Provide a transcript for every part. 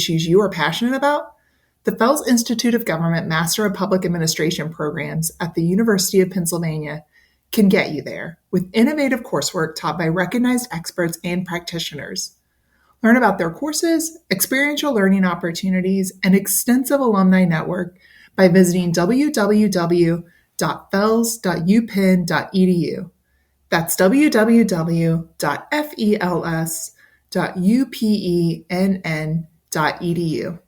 issues you are passionate about, the Fels Institute of Government Master of Public Administration programs at the University of Pennsylvania can get you there with innovative coursework taught by recognized experts and practitioners. Learn about their courses, experiential learning opportunities, and extensive alumni network by visiting www.fels.upenn.edu. That's www.fels.upenn.edu.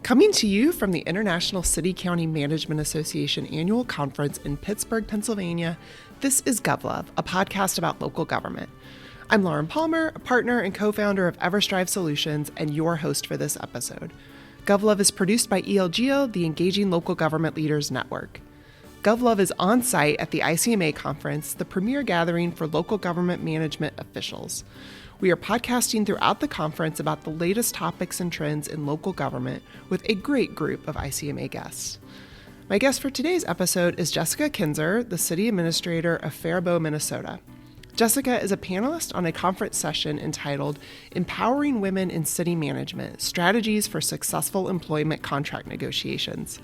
Coming to you from the International City County Management Association Annual Conference in Pittsburgh, Pennsylvania, this is GovLove, a podcast about local government. I'm Lauren Palmer, a partner and co-founder of EverStrive Solutions, and your host for this episode. GovLove is produced by ELGO, the Engaging Local Government Leaders Network. GovLove is on site at the ICMA Conference, the premier gathering for local government management officials. We are podcasting throughout the conference about the latest topics and trends in local government with a great group of ICMA guests. My guest for today's episode is Jessica Kinser, the City Administrator of Fairibault, Minnesota. Jessica is a panelist on a conference session entitled Empowering Women in City Management, Strategies for Successful Employment Contract Negotiations.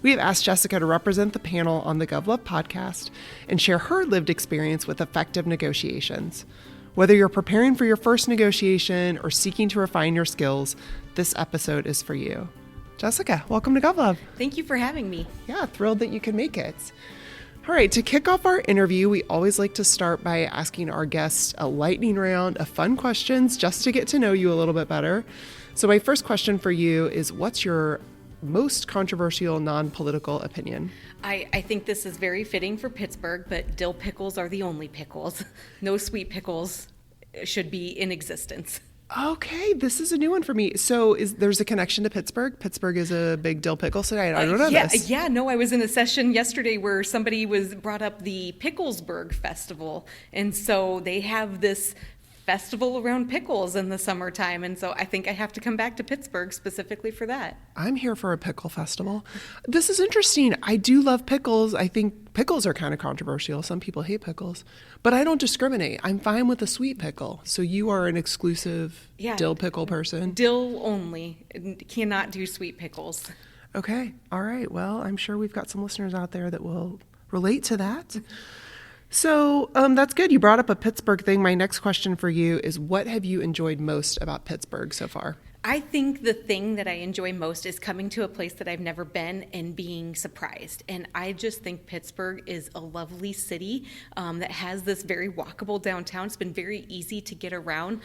We have asked Jessica to represent the panel on the GovLove podcast and share her lived experience with effective negotiations. Whether you're preparing for your first negotiation or seeking to refine your skills, this episode is for you. Jessica, welcome to GovLove. Thank you for having me. Yeah, thrilled that you can make it. All right, to kick off our interview, we always like to start by asking our guests a lightning round of fun questions just to get to know you a little bit better. So my first question for you is, what's your most controversial non-political opinion? I think this is very fitting for Pittsburgh, but dill pickles are the only pickles. No sweet pickles should be in existence. Okay, this is a new one for me. So there's a connection to Pittsburgh? Pittsburgh is a big dill pickle city. I don't know this. I was in a session yesterday where somebody brought up the Picklesburg Festival. And so they have this festival around pickles in the summertime, and so I think I have to come back to Pittsburgh specifically for that. I'm here for a pickle festival. This is interesting. I do love pickles. I think pickles are kind of controversial. Some people hate pickles, but I don't discriminate. I'm fine with a sweet pickle. So you are an exclusive dill pickle person? Dill only. Cannot do sweet pickles. Okay. All right. Well, I'm sure we've got some listeners out there that will relate to that. So that's good. You brought up a Pittsburgh thing. My next question for you is, what have you enjoyed most about Pittsburgh so far? I think the thing that I enjoy most is coming to a place that I've never been and being surprised. And I just think Pittsburgh is a lovely city that has this very walkable downtown. It's been very easy to get around.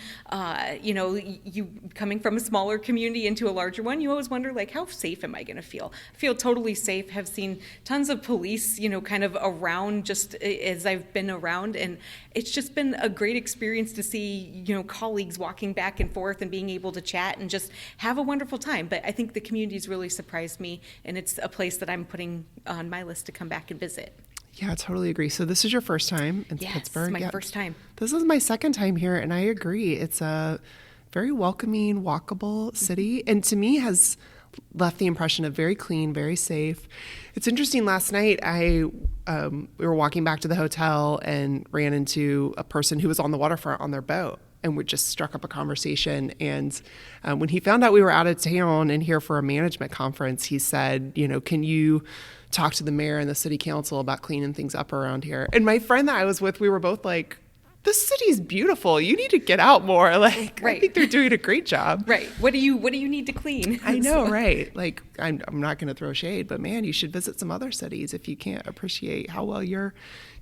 You coming from a smaller community into a larger one, you always wonder, like, how safe am I going to feel? I feel totally safe. Have seen tons of police, kind of around just as I've been around. And it's just been a great experience to see, colleagues walking back and forth and being able to chat and just have a wonderful time. But I think the community's really surprised me, and it's a place that I'm putting on my list to come back and visit. Yeah, I totally agree. So this is your first time in Pittsburgh? Yes, my first time. This is my second time here, and I agree. It's a very welcoming, walkable city, and to me has left the impression of very clean, very safe. It's interesting. Last night, we were walking back to the hotel and ran into a person who was on the waterfront on their boat. And we just struck up a conversation. And when he found out we were out of town and here for a management conference, he said, can you talk to the mayor and the city council about cleaning things up around here? And my friend that I was with, we were both like, this city's beautiful. You need to get out more. Like, right. I think they're doing a great job. Right. What do you need to clean? I know, right? Like, I'm not going to throw shade, but man, you should visit some other cities if you can't appreciate how well your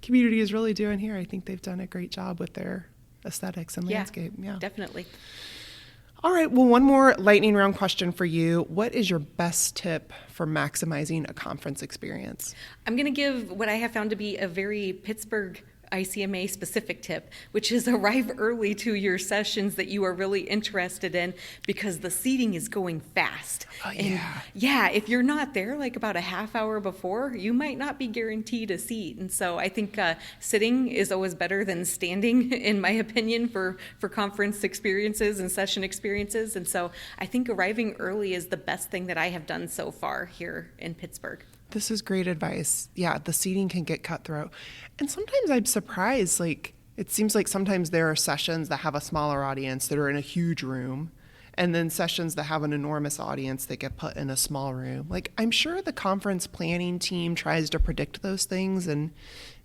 community is really doing here. I think they've done a great job with their aesthetics and landscape. Yeah, definitely. All right. Well, one more lightning round question for you. What is your best tip for maximizing a conference experience? I'm going to give what I have found to be a very Pittsburgh ICMA specific tip, which is arrive early to your sessions that you are really interested in, because the seating is going fast. Oh, and yeah, if you're not there like about a half hour before, you might not be guaranteed a seat. And so I think sitting is always better than standing, in my opinion, for conference experiences and session experiences. And so I think arriving early is the best thing that I have done so far here in Pittsburgh. This is great advice. Yeah, the seating can get cutthroat. And sometimes I'm surprised, like, it seems like sometimes there are sessions that have a smaller audience that are in a huge room, and then sessions that have an enormous audience that get put in a small room. Like, I'm sure the conference planning team tries to predict those things, and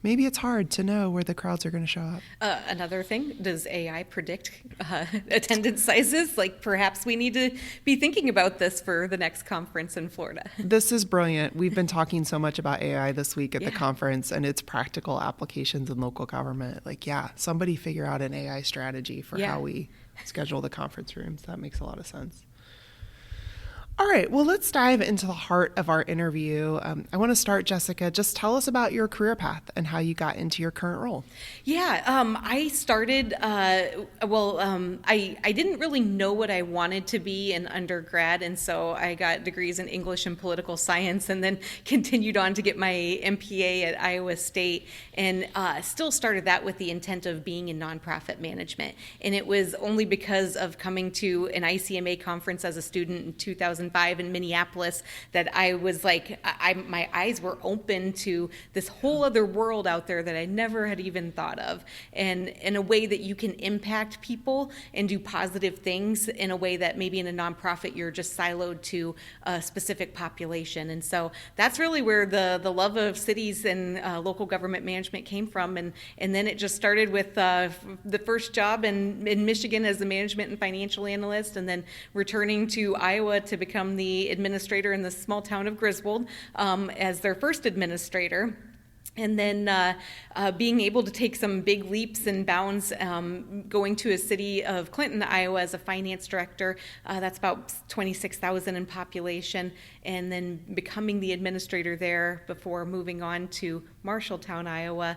maybe it's hard to know where the crowds are going to show up. Another thing, does AI predict attendance sizes? Like, perhaps we need to be thinking about this for the next conference in Florida. This is brilliant. We've been talking so much about AI this week at the conference and its practical applications in local government. Like, somebody figure out an AI strategy for how we schedule the conference rooms. That makes a lot of sense. All right, well, let's dive into the heart of our interview. I want to start, Jessica. Just tell us about your career path and how you got into your current role. I started, I didn't really know what I wanted to be in undergrad, and so I got degrees in English and political science, and then continued on to get my MPA at Iowa State, and still started that with the intent of being in nonprofit management. And it was only because of coming to an ICMA conference as a student in 2005 in Minneapolis that I was like, my eyes were open to this whole other world out there that I never had even thought of, and in a way that you can impact people and do positive things in a way that maybe in a nonprofit you're just siloed to a specific population. And so that's really where the love of cities and local government management came from. And then it just started with the first job in Michigan as a management and financial analyst, and then returning to Iowa to become the administrator in the small town of Griswold as their first administrator. And then being able to take some big leaps and bounds, going to a city of Clinton, Iowa as a finance director. That's about 26,000 in population. And then becoming the administrator there before moving on to Marshalltown, Iowa,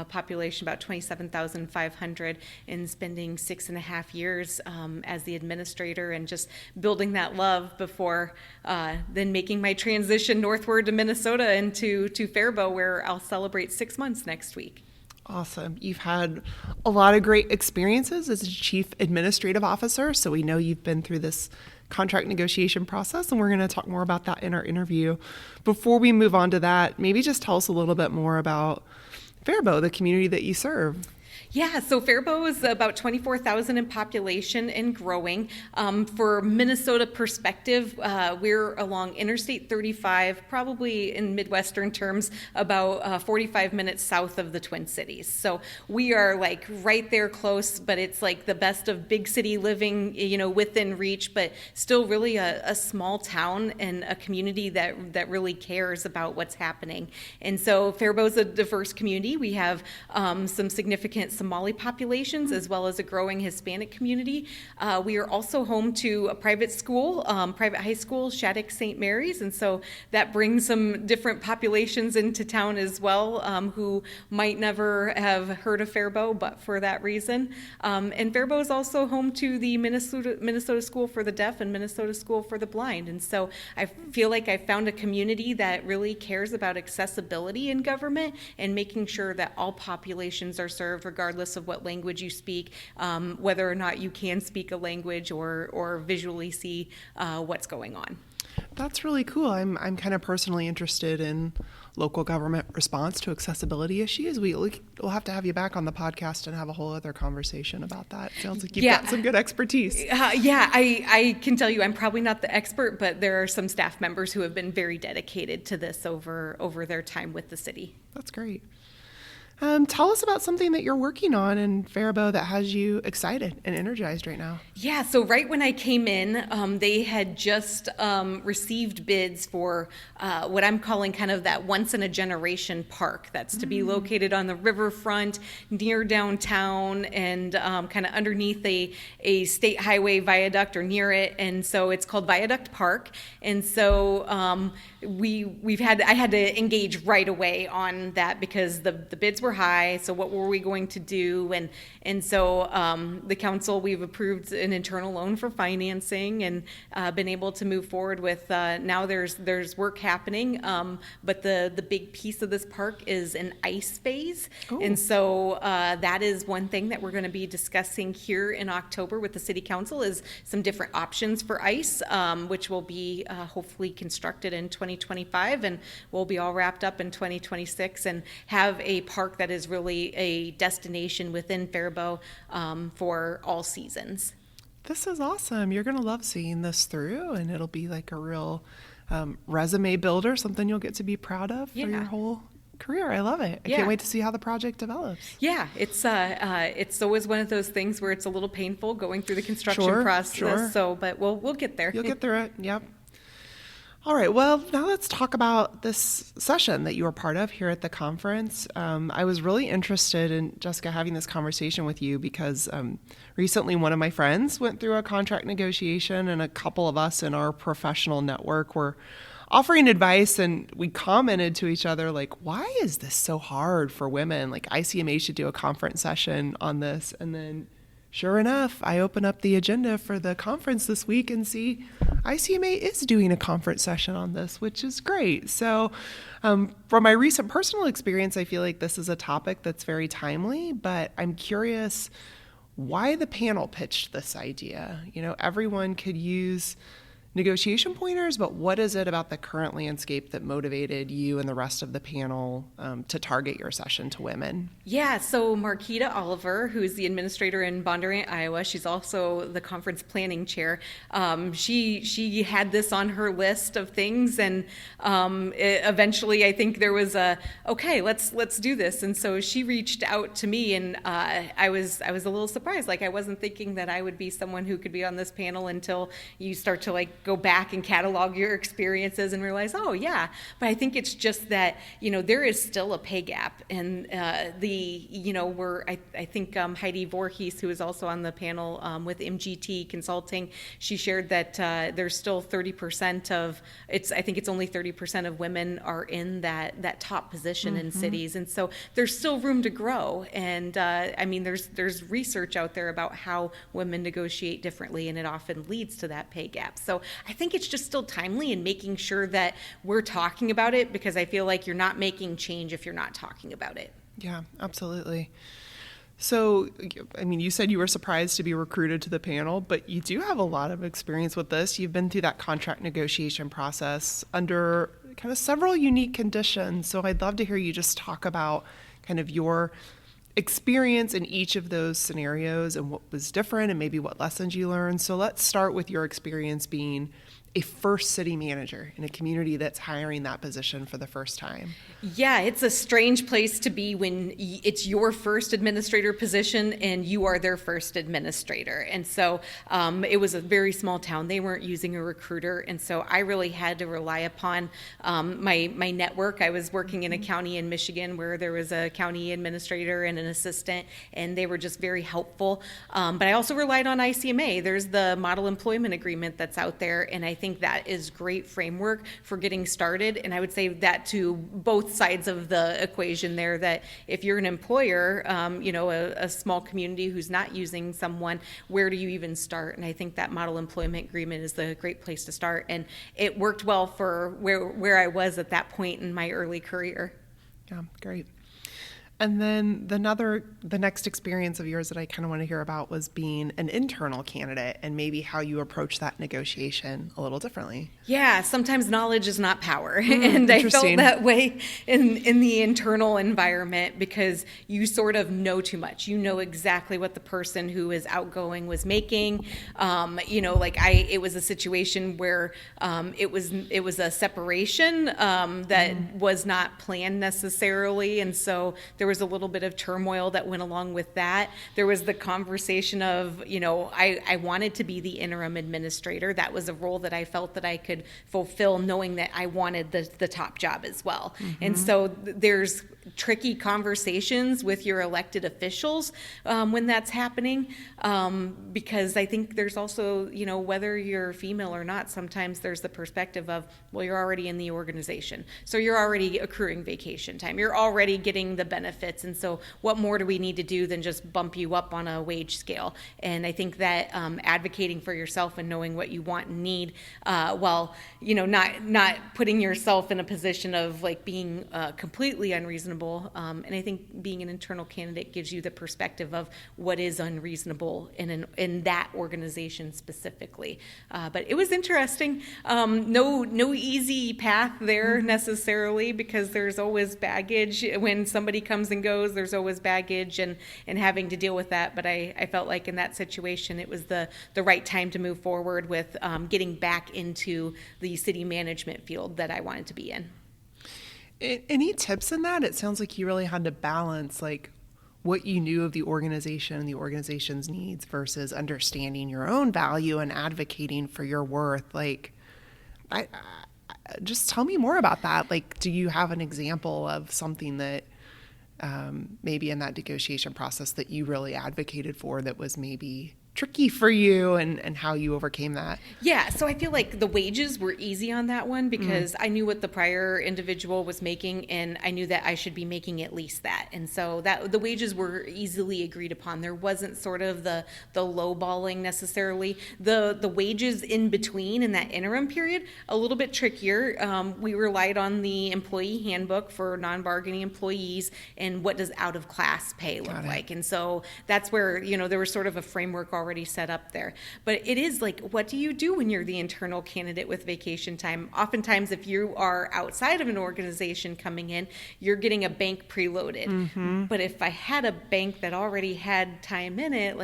population about 27,500, and spending 6.5 years as the administrator and just building that love before then making my transition northward to Minnesota and to Fairibault, where I'll celebrate 6 months next week. Awesome. You've had a lot of great experiences as a chief administrative officer, so we know you've been through this contract negotiation process, and we're going to talk more about that in our interview. Before we move on to that, maybe just tell us a little bit more about Fairibault, the community that you serve. Yeah, so Fairibault is about 24,000 in population and growing. For Minnesota perspective, we're along Interstate 35, probably in Midwestern terms, about 45 minutes south of the Twin Cities. So we are like right there close, but it's like the best of big city living, within reach, but still really a small town and a community that really cares about what's happening. And so Fairibault is a diverse community. We have some significant Somali populations as well as a growing Hispanic community. We are also home to a private school, private high school, Shattuck St. Mary's, and so that brings some different populations into town as well, who might never have heard of Fairibault, but for that reason. And Fairibault is also home to the Minnesota School for the Deaf and Minnesota School for the Blind, and so I feel like I found a community that really cares about accessibility in government and making sure that all populations are served regardless of what language you speak, whether or not you can speak a language or visually see what's going on. That's really cool. I'm kind of personally interested in local government response to accessibility issues. We'll have to have you back on the podcast and have a whole other conversation about that. Sounds like you've got some good expertise. I can tell you I'm probably not the expert, but there are some staff members who have been very dedicated to this over their time with the city. That's great. Tell us about something that you're working on in Fairibault that has you excited and energized right now. Yeah, so right when I came in, they had just received bids for what I'm calling kind of that once-in-a-generation park that's to be located on the riverfront near downtown and kind of underneath a state highway viaduct or near it. And so it's called Viaduct Park. And so I had to engage right away on that because the bids were super high. So what were we going to do? And so the council, we've approved an internal loan for financing and been able to move forward with, now there's work happening. But the big piece of this park is an ice phase. Ooh. And so that is one thing that we're going to be discussing here in October with the city council, is some different options for ice, which will be hopefully constructed in 2025, and we'll be all wrapped up in 2026 and have a park that is really a destination within Fairibault for all seasons. This is awesome. You're going to love seeing this through, and it'll be like a real resume builder, something you'll get to be proud of for your whole career. I love it. I can't wait to see how the project develops. Yeah, it's always one of those things where it's a little painful going through the construction process. Sure. So, but we'll get there. You'll get through it. Yep. All right. Well, now let's talk about this session that you were part of here at the conference. I was really interested in, Jessica, having this conversation with you because recently one of my friends went through a contract negotiation, and a couple of us in our professional network were offering advice, and we commented to each other, like, why is this so hard for women? Like, ICMA should do a conference session on this. And then sure enough, I open up the agenda for the conference this week and see ICMA is doing a conference session on this, which is great. So from my recent personal experience, I feel like this is a topic that's very timely, but I'm curious why the panel pitched this idea. You know, everyone could use negotiation pointers, but what is it about the current landscape that motivated you and the rest of the panel to target your session to women? Yeah, so Marquita Oliver, who's the administrator in Bondurant, Iowa, she's also the conference planning chair. She had this on her list of things, and eventually I think there was okay, let's do this. And so she reached out to me, and I was a little surprised. Like, I wasn't thinking that I would be someone who could be on this panel until you start to go back and catalog your experiences and realize, oh yeah. But I think it's just that, there is still a pay gap, and I think Heidi Voorhees, who is also on the panel with MGT Consulting, she shared that there's still 30% of I think it's only 30% of women are in that top position in cities, and so there's still room to grow. And there's research out there about how women negotiate differently, and it often leads to that pay gap. So I think it's just still timely in making sure that we're talking about it, because I feel like you're not making change if you're not talking about it. Yeah, absolutely. So, you said you were surprised to be recruited to the panel, but you do have a lot of experience with this. You've been through that contract negotiation process under kind of several unique conditions. So I'd love to hear you just talk about kind of your experience in each of those scenarios and what was different and maybe what lessons you learned. So let's start with your experience being a first city manager in a community that's hiring that position for the first time. Yeah, it's a strange place to be when it's your first administrator position and you are their first administrator. And so it was a very small town. They weren't using a recruiter. And so I really had to rely upon my network. I was working in a county in Michigan where there was a county administrator and an assistant, and they were just very helpful. But I also relied on ICMA. There's the model employment agreement that's out there, and I think that is great framework for getting started. And I would say that to both sides of the equation there, that if you're an employer, a small community who's not using someone, where do you even start? And I think that model employment agreement is the great place to start. And it worked well for where I was at that point in my early career. Yeah, great. And then the next experience of yours that I kind of want to hear about was being an internal candidate and maybe how you approach that negotiation a little differently. Yeah, sometimes knowledge is not power. And I felt that way in the internal environment, because you sort of know too much. You know exactly what the person who is outgoing was making. It was a situation where it was a separation that was not planned necessarily. And so there was a little bit of turmoil that went along with that. There was the conversation of, I wanted to be the interim administrator. That was a role that I felt that I could fulfill, knowing that I wanted the top job as well. And so there's tricky conversations with your elected officials when that's happening, because I think there's also, whether you're female or not, sometimes there's the perspective of, well, you're already in the organization, so you're already accruing vacation time, you're already getting the benefits benefits. And so what more do we need to do than just bump you up on a wage scale? And I think that advocating for yourself and knowing what you want and need, while, not putting yourself in a position of like being completely unreasonable. And I think being an internal candidate gives you the perspective of what is unreasonable in that organization specifically. But it was interesting. No easy path there necessarily, because there's always baggage when somebody comes and goes. There's always baggage and having to deal with that. But I felt like in that situation, it was the right time to move forward with getting back into the city management field that I wanted to be in. Any tips in that? It sounds like you really had to balance like what you knew of the organization and the organization's needs versus understanding your own value and advocating for your worth. Like, I just tell me more about that. Like, do you have an example of something that maybe in that negotiation process that you really advocated for that was maybe tricky for you, and how you overcame that? Yeah, so I feel like the wages were easy on that one because I knew what the prior individual was making, and I knew that I should be making at least that. And so that the wages were easily agreed upon. There wasn't sort of the lowballing necessarily. The wages in between in that interim period, a little bit trickier. We relied on the employee handbook for non-bargaining employees and what does out of class pay look like. And so that's where, there was sort of a framework already set up there. But it is like, what do you do when you're the internal candidate with vacation time? Oftentimes, if you are outside of an organization coming in, you're getting a bank preloaded. But if I had a bank that already had time in it,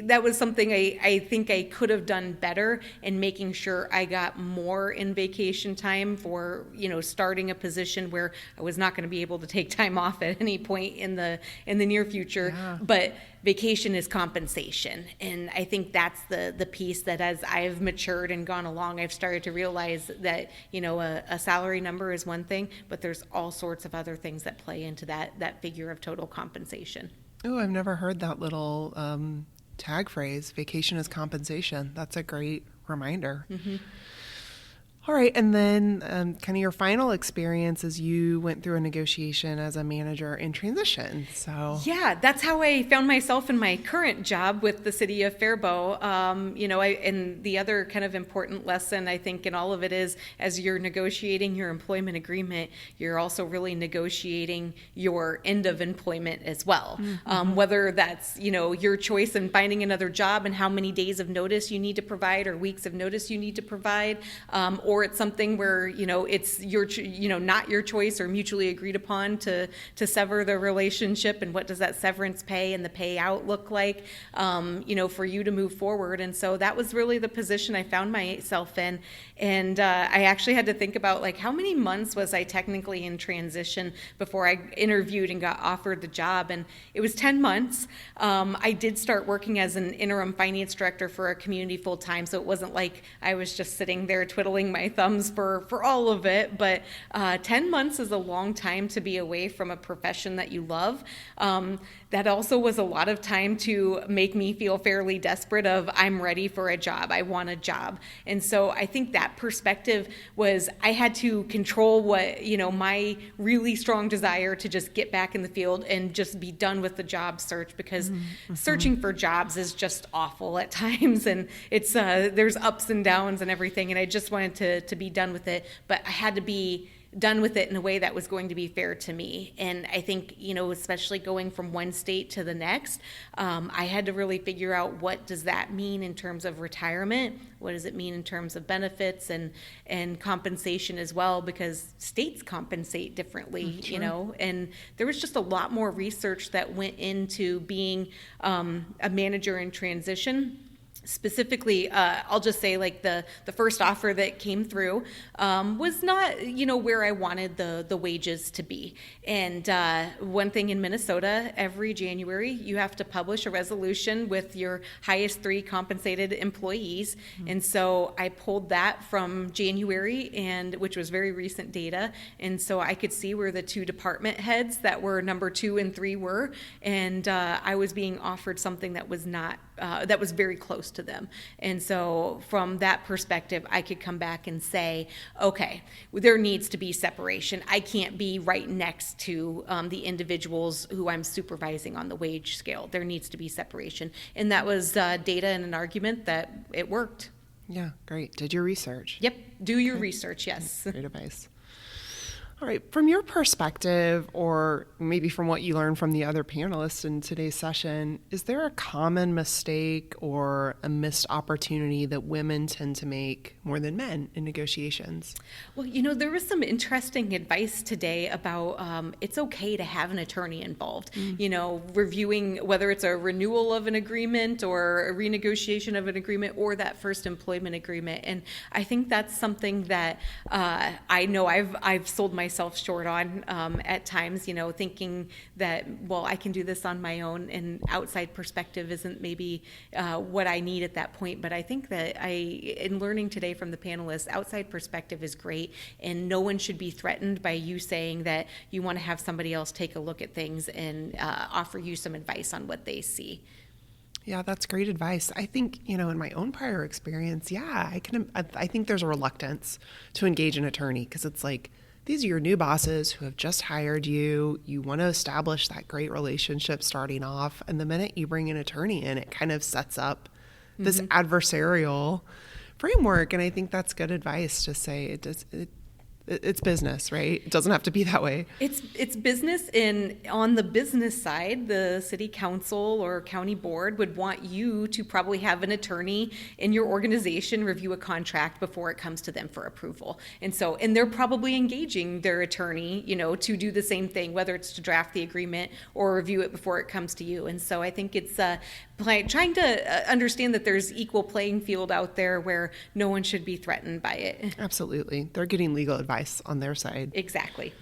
that was something I think I could have done better in making sure I got more in vacation time for, starting a position where I was not going to be able to take time off at any point in the near future. Yeah. But vacation is compensation. And I think that's the piece that as I've matured and gone along, I've started to realize that, a salary number is one thing, but there's all sorts of other things that play into that figure of total compensation. Oh, I've never heard that little tag phrase, vacation is compensation. That's a great reminder. All right. And then kind of your final experience as you went through a negotiation as a manager in transition. So yeah, that's how I found myself in my current job with the City of Faribault. And the other kind of important lesson, I think, in all of it is as you're negotiating your employment agreement, you're also really negotiating your end of employment as well. Whether that's, your choice in finding another job and how many days of notice you need to provide or weeks of notice you need to provide, or it's something where, it's your, not your choice or mutually agreed upon to sever the relationship, and what does that severance pay and the payout look like, for you to move forward. And so that was really the position I found myself in. And I actually had to think about like how many months was I technically in transition before I interviewed and got offered the job. And it was 10 months. I did start working as an interim finance director for a community full time. So it wasn't like I was just sitting there twiddling my thumbs for all of it. But 10 months is a long time to be away from a profession that you love. That also was a lot of time to make me feel fairly desperate of I'm ready for a job. I want a job. And so I think that perspective was I had to control what, my really strong desire to just get back in the field and just be done with the job search, because searching for jobs is just awful at times. And it's there's ups and downs and everything. And I just wanted to be done with it. But I had to be done with it in a way that was going to be fair to me. And I think, especially going from one state to the next, I had to really figure out what does that mean in terms of retirement? What does it mean in terms of benefits and compensation as well? Because states compensate differently, and there was just a lot more research that went into being a manager in transition. Specifically, I'll just say like the first offer that came through was not, where I wanted the wages to be. And one thing in Minnesota, every January, you have to publish a resolution with your highest 3 compensated employees. And so I pulled that from January, which was very recent data. And so I could see where the 2 department heads that were number 2 and 3 were. And I was being offered something that was not, that was very close close to them. And so from that perspective, I could come back and say, okay, there needs to be separation. I can't be right next to the individuals who I'm supervising on the wage scale. There needs to be separation. And that was data and an argument that it worked. Yeah, great. Did your research. Yep, do your research, yes. Great advice. All right, from your perspective, or maybe from what you learned from the other panelists in today's session, is there a common mistake or a missed opportunity that women tend to make more than men in negotiations? Well, there was some interesting advice today about it's okay to have an attorney involved, reviewing whether it's a renewal of an agreement or a renegotiation of an agreement or that first employment agreement. And I think that's something that I know I've sold myself short on at times, thinking that, well, I can do this on my own, and outside perspective isn't maybe what I need at that point. But I think that in learning today from the panelists, outside perspective is great, and no one should be threatened by you saying that you want to have somebody else take a look at things and offer you some advice on what they see. Yeah, that's great advice. I think, in my own prior experience, I think there's a reluctance to engage an attorney because it's like, these are your new bosses who have just hired you. You want to establish that great relationship starting off. And the minute you bring an attorney in, it kind of sets up this adversarial framework. And I think that's good advice to say it's business, right? It doesn't have to be that way. It's business, and on the business side, the city council or county board would want you to probably have an attorney in your organization review a contract before it comes to them for approval. And they're probably engaging their attorney, to do the same thing, whether it's to draft the agreement or review it before it comes to you. And so I think it's trying to understand that there's equal playing field out there where no one should be threatened by it. Absolutely. They're getting legal advice on their side. Exactly.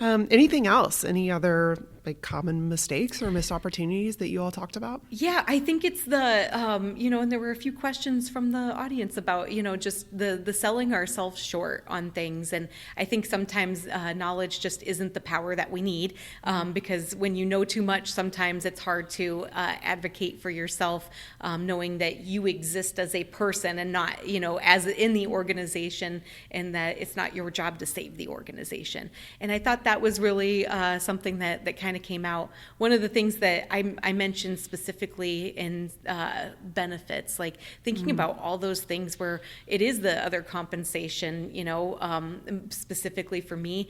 Anything else? Any other common mistakes or missed opportunities that you all talked about? Yeah, I think it's the, and there were a few questions from the audience about, just the selling ourselves short on things. And I think sometimes knowledge just isn't the power that we need, because when you know too much, sometimes it's hard to advocate for yourself, knowing that you exist as a person and not, as in the organization, and that it's not your job to save the organization. And I thought that was really something that kind of came out. One of the things that I mentioned specifically in benefits, like thinking about all those things where it is the other compensation, specifically for me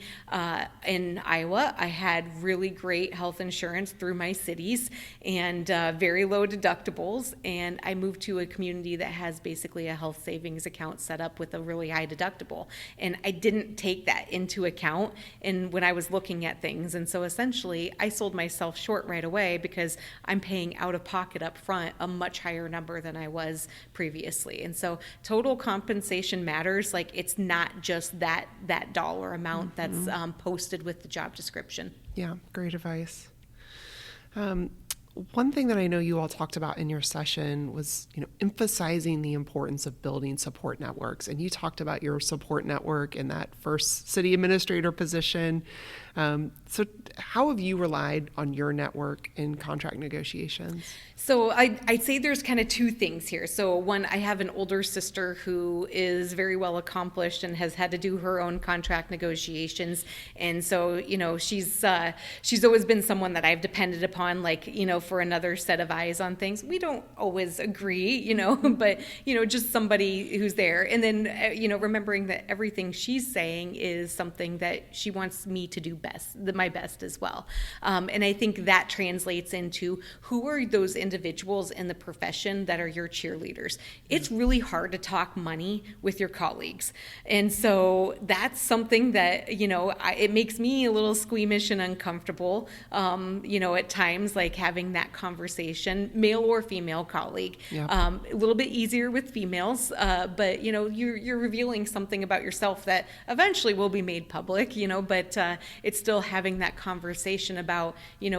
in Iowa, I had really great health insurance through my cities and very low deductibles. And I moved to a community that has basically a health savings account set up with a really high deductible. And I didn't take that into account when I was looking at things. And so essentially I sold myself short right away because I'm paying out of pocket up front a much higher number than I was previously. And so total compensation matters. Like, it's not just that dollar amount that's posted with the job description. Yeah, great advice. One thing that I know you all talked about in your session was, emphasizing the importance of building support networks. And you talked about your support network in that first city administrator position. So how have you relied on your network in contract negotiations? So I'd say there's kind of two things here. So one, I have an older sister who is very well accomplished and has had to do her own contract negotiations. And so, she's always been someone that I've depended upon, for another set of eyes on things. We don't always agree, but, just somebody who's there. And then, remembering that everything she's saying is something that she wants me to do my best as well. And I think that translates into who are those individuals in the profession that are your cheerleaders. It's really hard to talk money with your colleagues. And so that's something that, it makes me a little squeamish and uncomfortable, at times, like having that conversation, male or female colleague. Yep. A little bit easier with females, but, you're revealing something about yourself that eventually will be made public, but it's it's still having that conversation about,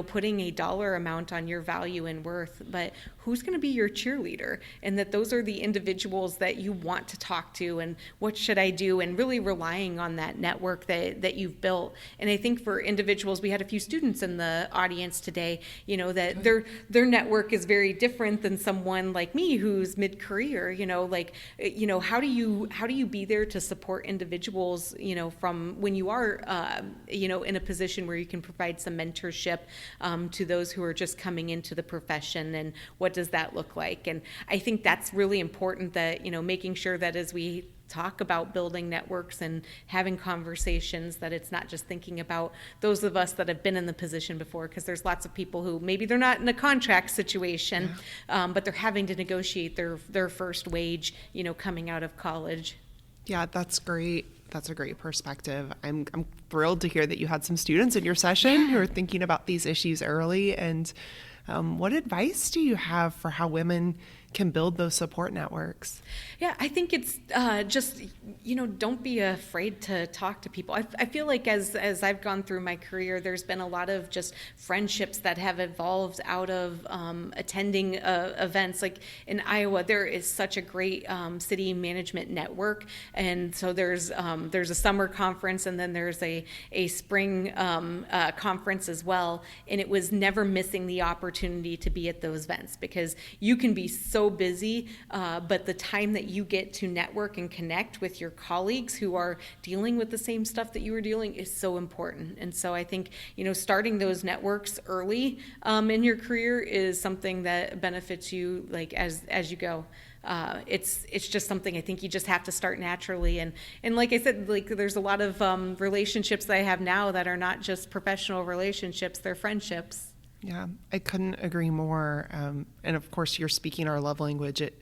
putting a dollar amount on your value and worth, but who's going to be your cheerleader, and that those are the individuals that you want to talk to, and what should I do, and really relying on that network that you've built. And I think for individuals, we had a few students in the audience today, that their network is very different than someone like me who's mid-career. How do you be there to support individuals, from when you are in a position where you can provide some mentorship to those who are just coming into the profession, and what does that look like? And I think that's really important, that making sure that as we talk about building networks and having conversations, that it's not just thinking about those of us that have been in the position before, because there's lots of people who maybe they're not in a contract situation, but they're having to negotiate their first wage, coming out of college. Yeah, that's great. That's a great perspective. I'm thrilled to hear that you had some students in your session who are thinking about these issues early. And what advice do you have for how women can build those support networks? Yeah, I think it's just, don't be afraid to talk to people. I feel like as I've gone through my career, there's been a lot of just friendships that have evolved out of attending events. Like in Iowa, there is such a great city management network. And so there's a summer conference, and then there's a spring conference as well. And it was never missing the opportunity to be at those events, because you can be so busy, but the time that you get to network and connect with your colleagues who are dealing with the same stuff that you were dealing is so important. And so I think, starting those networks early in your career is something that benefits you, like as you go. It's just something I think you just have to start naturally. And like I said, like there's a lot of relationships that I have now that are not just professional relationships, they're friendships. Yeah, I couldn't agree more. And of course, you're speaking our love language at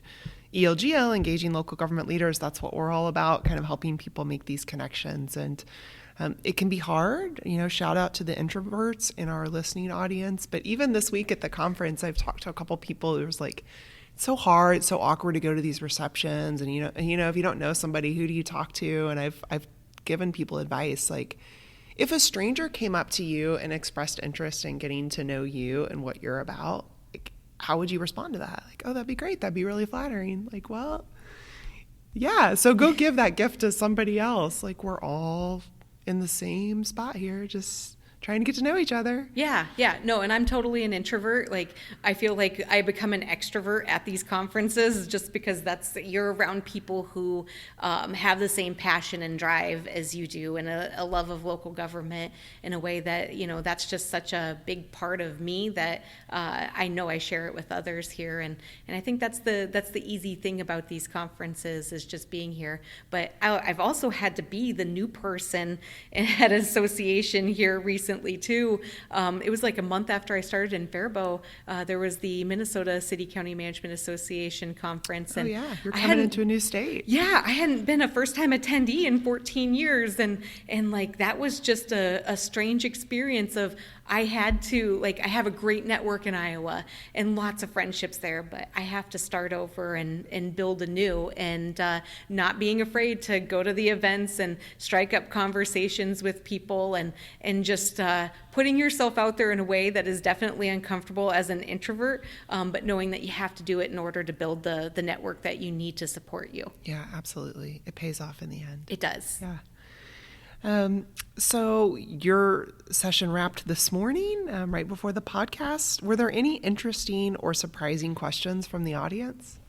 ELGL, engaging local government leaders. That's what we're all about, kind of helping people make these connections. And it can be hard, shout out to the introverts in our listening audience. But even this week at the conference, I've talked to a couple people who was like, it's so hard, it's so awkward to go to these receptions. And, if you don't know somebody, who do you talk to? And I've given people advice, like, if a stranger came up to you and expressed interest in getting to know you and what you're about, like, how would you respond to that? Like, oh, that'd be great. That'd be really flattering. Like, well, yeah. So go give that gift to somebody else. Like, we're all in the same spot here, just trying to get to know each other. Yeah. No, and I'm totally an introvert. Like, I feel like I become an extrovert at these conferences just because you're around people who have the same passion and drive as you do, and a love of local government in a way that, that's just such a big part of me that I know I share it with others here. And I think that's the easy thing about these conferences, is just being here. But I've also had to be the new person at an association here recently too. It was like a month after I started in Fairibault. There was the Minnesota City County Management Association conference. And you're coming into a new state. Yeah, I hadn't been a first-time attendee in 14 years, and like that was just a strange experience of I had to, like, I have a great network in Iowa and lots of friendships there, but I have to start over and build anew, and not being afraid to go to the events and strike up conversations with people, and just putting yourself out there in a way that is definitely uncomfortable as an introvert, but knowing that you have to do it in order to build the network that you need to support you. Yeah, absolutely. It pays off in the end. It does. Yeah. So your session wrapped this morning, right before the podcast. Were there any interesting or surprising questions from the audience?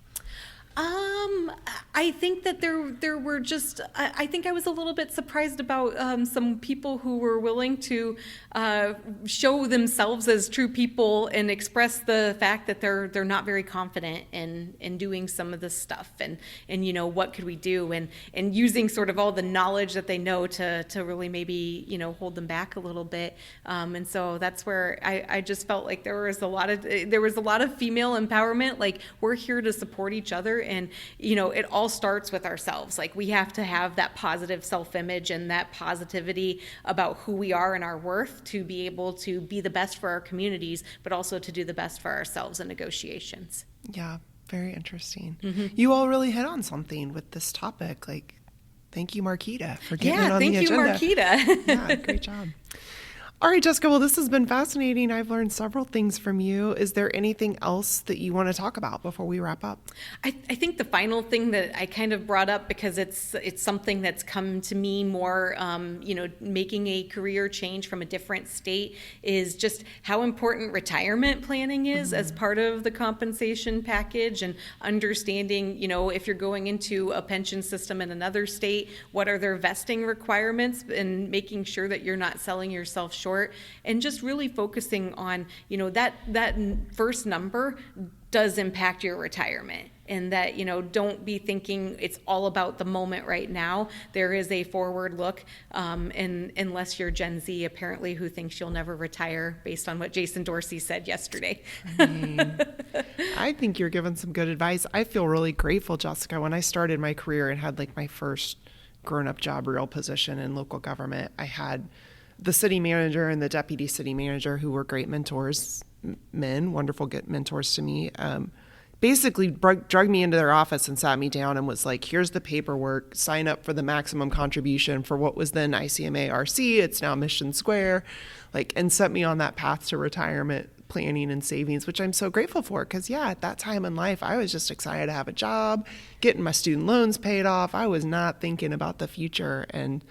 I think that there were just, I think I was a little bit surprised about some people who were willing to show themselves as true people and express the fact that they're not very confident in doing some of this stuff, and what could we do, and using sort of all the knowledge that they know to really maybe hold them back a little bit, and so that's where I just felt like there was a lot of female empowerment. Like, we're here to support each other, and it all starts with ourselves. Like, we have to have that positive self-image and that positivity about who we are and our worth to be able to be the best for our communities, but also to do the best for ourselves in negotiations. Yeah, very interesting. Mm-hmm. You all really hit on something with this topic. Like, thank you, Marquita, for getting it on the agenda. Yeah, thank you, Marquita. Yeah, great job. All right, Jessica, well, this has been fascinating. I've learned several things from you. Is there anything else that you want to talk about before we wrap up? I think the final thing that I kind of brought up, because it's something that's come to me more, making a career change from a different state, is just how important retirement planning is as part of the compensation package, and understanding, if you're going into a pension system in another state, what are their vesting requirements, and making sure that you're not selling yourself short, and just really focusing on, that first number does impact your retirement, and that, don't be thinking it's all about the moment right now. There is a forward look, and unless you're Gen Z, apparently, who thinks you'll never retire based on what Jason Dorsey said yesterday. I think you're giving some good advice. I feel really grateful, Jessica. When I started my career and had my first grown-up job, real position in local government, I had the city manager and the deputy city manager, who were great mentors, wonderful good mentors to me, basically drug me into their office and sat me down and was like, here's the paperwork, sign up for the maximum contribution for what was then ICMA RC, it's now Mission Square, and set me on that path to retirement planning and savings, which I'm so grateful for, because at that time in life, I was just excited to have a job, getting my student loans paid off. I was not thinking about the future. And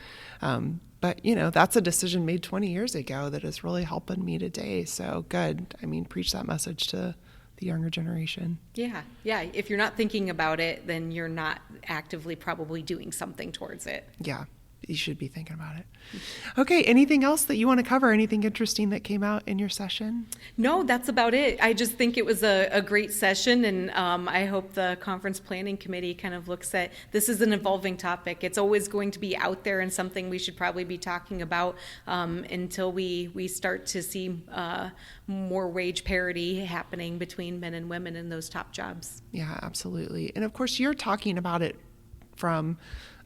but, that's a decision made 20 years ago that is really helping me today. So good. Preach that message to the younger generation. Yeah. If you're not thinking about it, then you're not actively probably doing something towards it. Yeah. You should be thinking about it. Okay. Anything else that you want to cover? Anything interesting that came out in your session? No, that's about it. I just think it was a great session, and I hope the conference planning committee kind of looks at this as an evolving topic. It's always going to be out there and something we should probably be talking about until we start to see more wage parity happening between men and women in those top jobs. Yeah, absolutely. And of course, you're talking about it from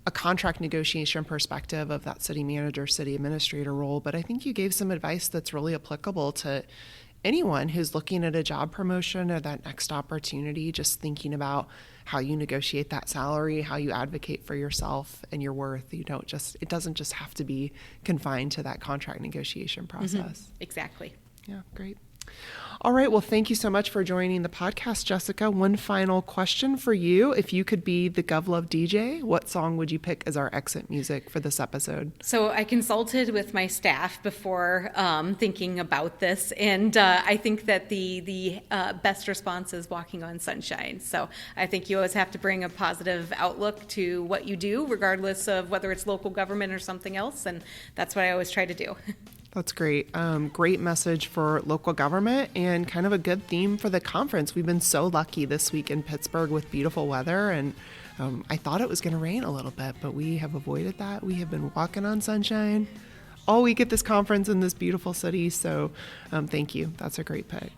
a contract negotiation perspective of that city manager, city administrator role, but I think you gave some advice that's really applicable to anyone who's looking at a job promotion or that next opportunity, just thinking about how you negotiate that salary, how you advocate for yourself and your worth. It doesn't just have to be confined to that contract negotiation process. Mm-hmm. Exactly. Yeah, great. All right. Well, thank you so much for joining the podcast, Jessica. One final question for you. If you could be the GovLove DJ, what song would you pick as our exit music for this episode? So I consulted with my staff before thinking about this, and I think that the best response is Walking on Sunshine. So I think you always have to bring a positive outlook to what you do, regardless of whether it's local government or something else, and that's what I always try to do. That's great. Great message for local government and kind of a good theme for the conference. We've been so lucky this week in Pittsburgh with beautiful weather, and I thought it was going to rain a little bit, but we have avoided that. We have been walking on sunshine all week at this conference in this beautiful city, so thank you. That's a great pick.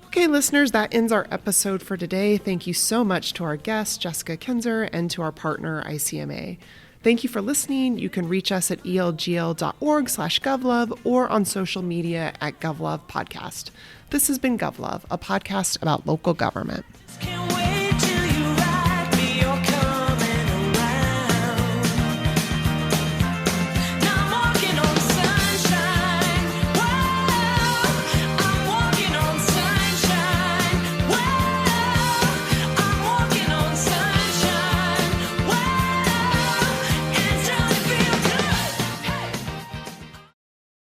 Okay, listeners, that ends our episode for today. Thank you so much to our guest, Jessica Kinser, and to our partner, ICMA. Thank you for listening. You can reach us at elgl.org/govlove or on social media at GovLove Podcast. This has been GovLove, a podcast about local government.